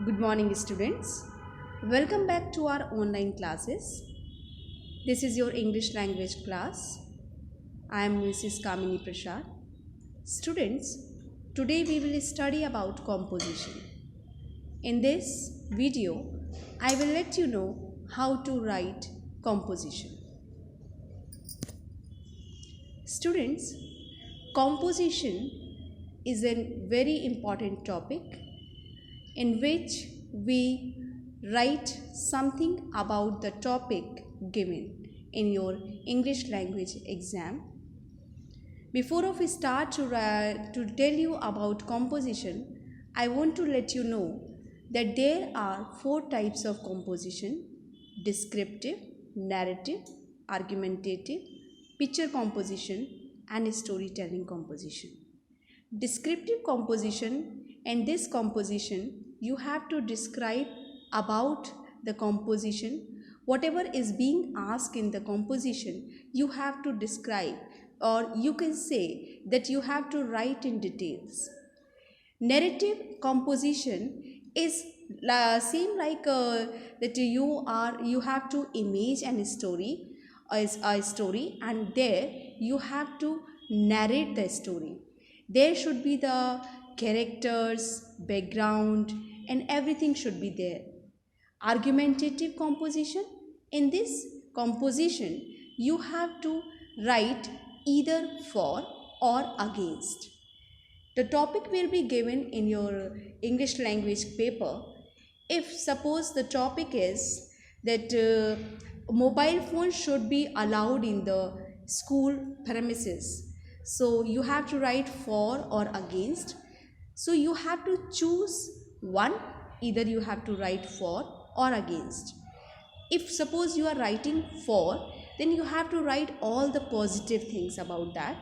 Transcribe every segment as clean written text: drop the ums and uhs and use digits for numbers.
Good morning, students. Welcome back to our online classes. This is your English language class. I am Mrs. Kamini Prasad. Students, today we will study about composition. In this video, I will let you know how to write composition. Students, composition is a very important topic in which we write something about the topic given in your English language exam. Before we start to tell you about composition, I want to let you know that there are four types of composition: descriptive, narrative, argumentative, picture composition, and storytelling composition. Descriptive composition, in this composition you have to describe about the composition. Whatever is being asked in the composition, you have to describe, or you can say that you have to write in details. Narrative composition is same like that you have to image an story as a story, and there you have to narrate the story. There should be the characters, background, and everything should be there. Argumentative composition, in this composition you have to write either for or against. The topic will be given in your English language paper. If suppose the topic is that mobile phone should be allowed in the school premises, so you have to write for or against. So you have to choose one, either you have to write for or against. If suppose you are writing for, then you have to write all the positive things about that,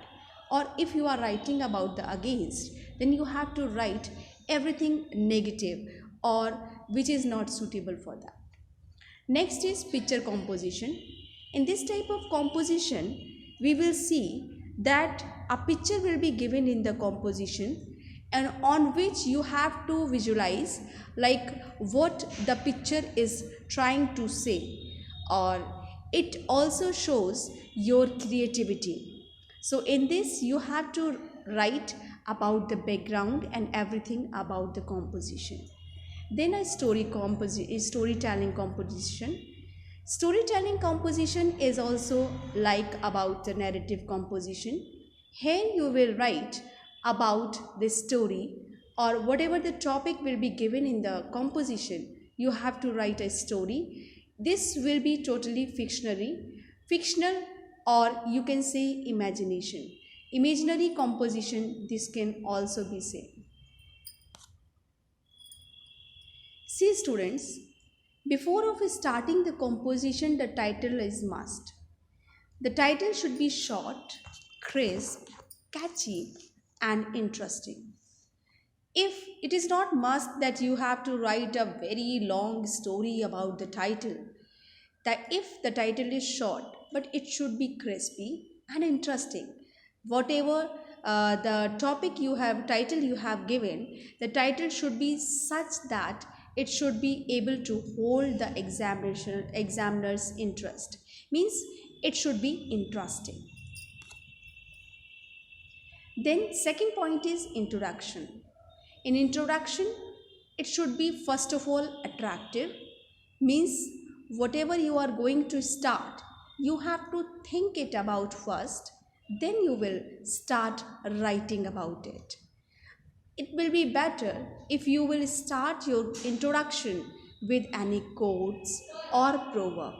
or if you are writing about the against, then you have to write everything negative or which is not suitable for that. Next is picture composition. In this type of composition, we will see that a picture will be given in the composition, and on which you have to visualize like what the picture is trying to say, or it also shows your creativity. So in this you have to write about the background and everything about the composition. Then a storytelling composition. Storytelling composition is also like about the narrative composition. Here you will write about the story, or whatever the topic will be given in the composition, you have to write a story. This will be totally fictional, or you can say imagination. Imaginary composition, this can also be said. See students, before of starting the composition, the title is must. The title should be short, crisp, catchy, and interesting. If it is not must that you have to write a very long story about the title, that if the title is short, but it should be crispy and interesting. Whatever the topic you have, title you have given, the title should be such that it should be able to hold the examiner's interest. Means it should be interesting. Then second point is introduction. In introduction, it should be first of all attractive. Means whatever you are going to start, you have to think it about first, then you will start writing about it. It will be better if you will start your introduction with any quotes or proverb.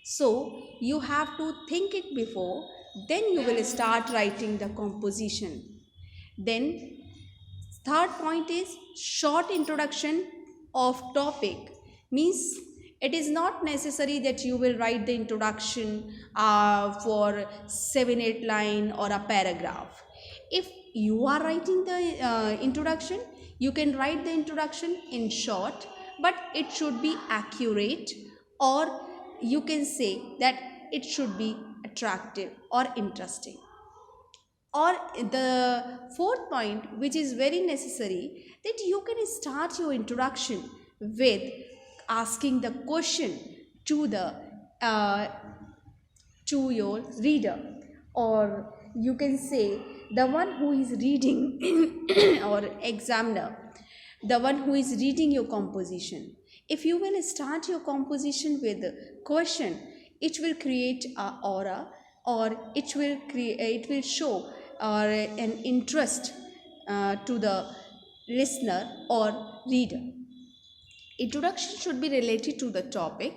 So you have to think it before, then you will start writing the composition. Then third point is short introduction of topic. Means it is not necessary that you will write the introduction for 7-8 line or a paragraph. If you are writing the introduction, you can write the introduction in short, but it should be accurate, or you can say that it should be attractive or interesting. Or the fourth point, which is very necessary, that you can start your introduction with asking the question to the uh, to your reader, or you can say the one who is reading or examiner, the one who is reading your composition. If you will start your composition with a question, it will create a aura, or it will show or an interest to the listener or reader. Introduction should be related to the topic.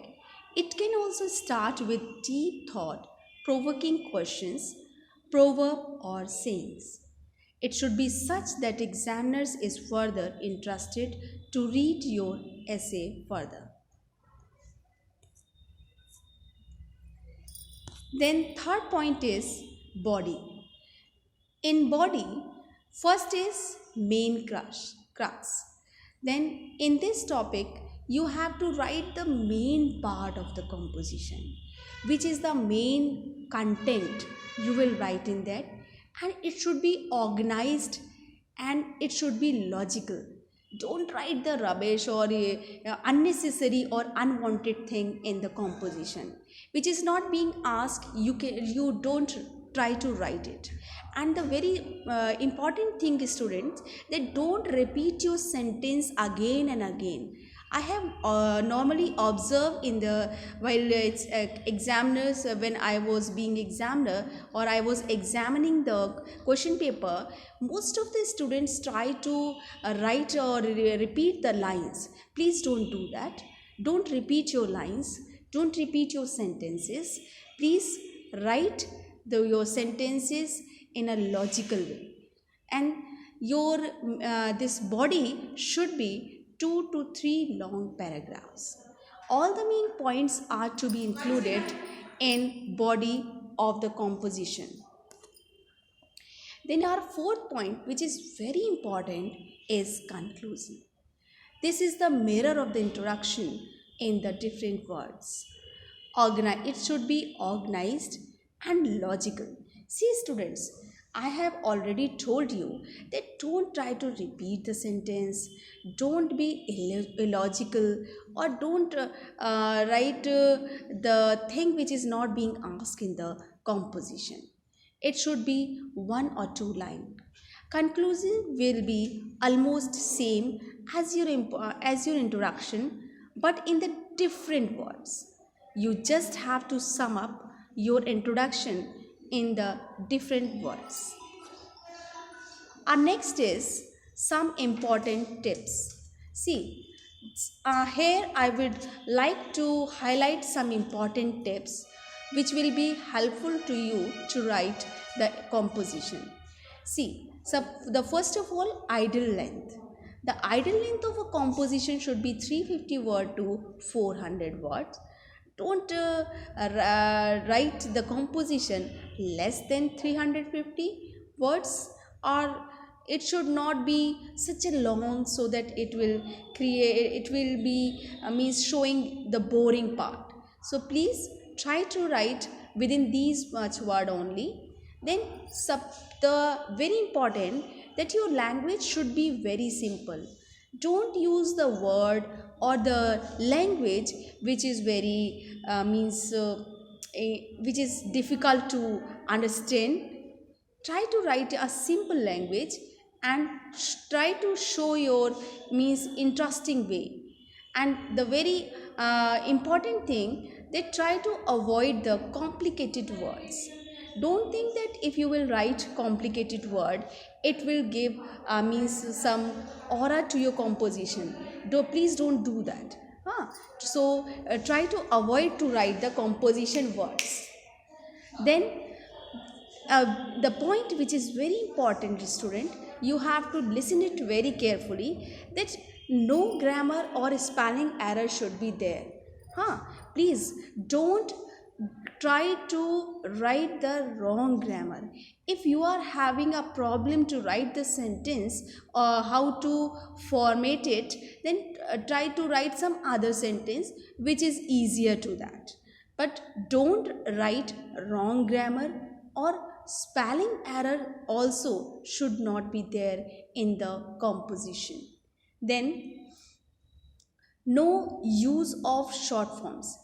It can also start with deep thought, provoking questions, proverb or sayings. It should be such that examiners is further interested to read your essay further. Then third point is body. In body, first is main crux. Then in this topic, you have to write the main part of the composition, which is the main content you will write in that, and it should be organized and it should be logical. Don't write the rubbish or unnecessary or unwanted thing in the composition which is not being asked. You don't try to write it. And the very important thing is, students, that don't repeat your sentence again and again. I have normally observed in the while it's examiners, when I was being examiner or I was examining the question paper, most of the students try to write or repeat the lines. Please don't do that. Don't repeat your lines. Don't repeat your sentences. Please write your sentences in a logical way, and your this body should be 2 to 3 long paragraphs. All the main points are to be included in body of the composition. Then our fourth point, which is very important, is conclusion. This is the mirror of the introduction in the different words. It should be organized and logical. See, students, I have already told you that don't try to repeat the sentence, don't be illogical, or don't write the thing which is not being asked in the composition. It should be 1 or 2 lines. Conclusion will be almost same as your introduction, but in the different words. You just have to sum up your introduction in the different words. Our next is some important tips. See, here I would like to highlight some important tips which will be helpful to you to write the composition. See, so the first of all, idle length. The idle length of a composition should be 350 word to 400 words. Don't write the composition less than 350 words, or it should not be such a long so that it will be means showing the boring part. So please try to write within these much word only. Then the very important that your language should be very simple. Don't use the word or the language which is very which is difficult to understand. Try to write a simple language and try to show your interesting way. And the very important thing, they try to avoid the complicated words. Don't think that if you will write complicated word, it will give some aura to your composition. Please don't do that. So try to avoid to write the composition words. Then the point which is very important, student, you have to listen it very carefully, that no grammar or spelling error should be there. Please don't try to write the wrong grammar. If you are having a problem to write the sentence or how to format it, then try to write some other sentence which is easier to that. But don't write wrong grammar, or spelling error also should not be there in the composition. Then No use of short forms.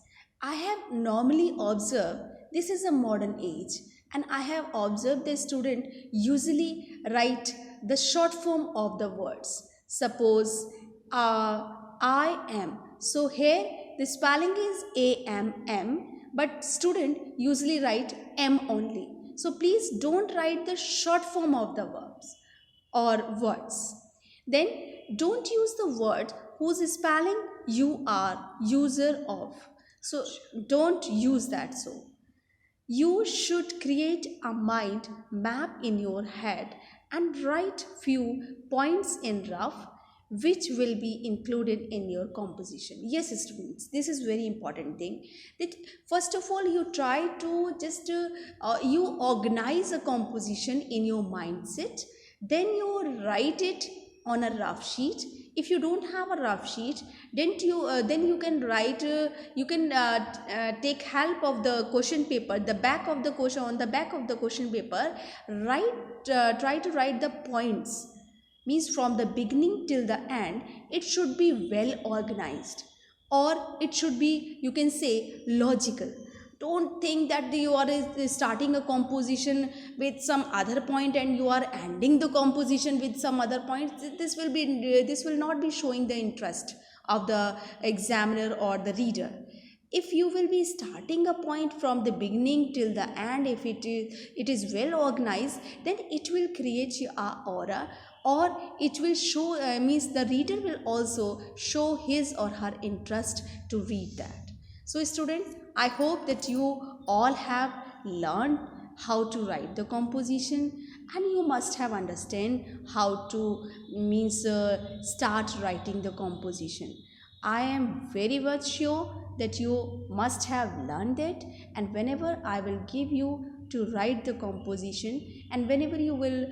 I have normally observed this is a modern age, and I have observed the student usually write the short form of the words. Suppose I am. So here the spelling is AMM, but student usually write M only. So please don't write the short form of the verbs or words. Then don't use the word whose spelling you are user of. So don't use that. So you should create a mind map in your head and write few points in rough which will be included in your composition. Yes students, this is very important thing, that first of all you try to just you organize a composition in your mindset, then you write it on a rough sheet. If you don't have a rough sheet, then you can write, you can take help of the question paper, the back of the question, on the back of the question paper write, try to write the points, means from the beginning till the end it should be well organized, or it should be, you can say, logical. Don't think that you are starting a composition with some other point and you are ending the composition with some other point. This will not be showing the interest of the examiner or the reader. If you will be starting a point from the beginning till the end, if it is well organized, then it will create a aura, or it will show, means the reader will also show his or her interest to read that. So students, I hope that you all have learned how to write the composition, and you must have understand how to, means start writing the composition. I am very much sure that you must have learned it, and whenever I will give you to write the composition, and whenever you will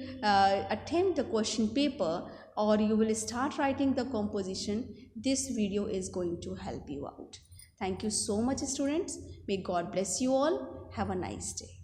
attempt the question paper or you will start writing the composition, this video is going to help you out. Thank you so much students. May God bless you all. Have a nice day.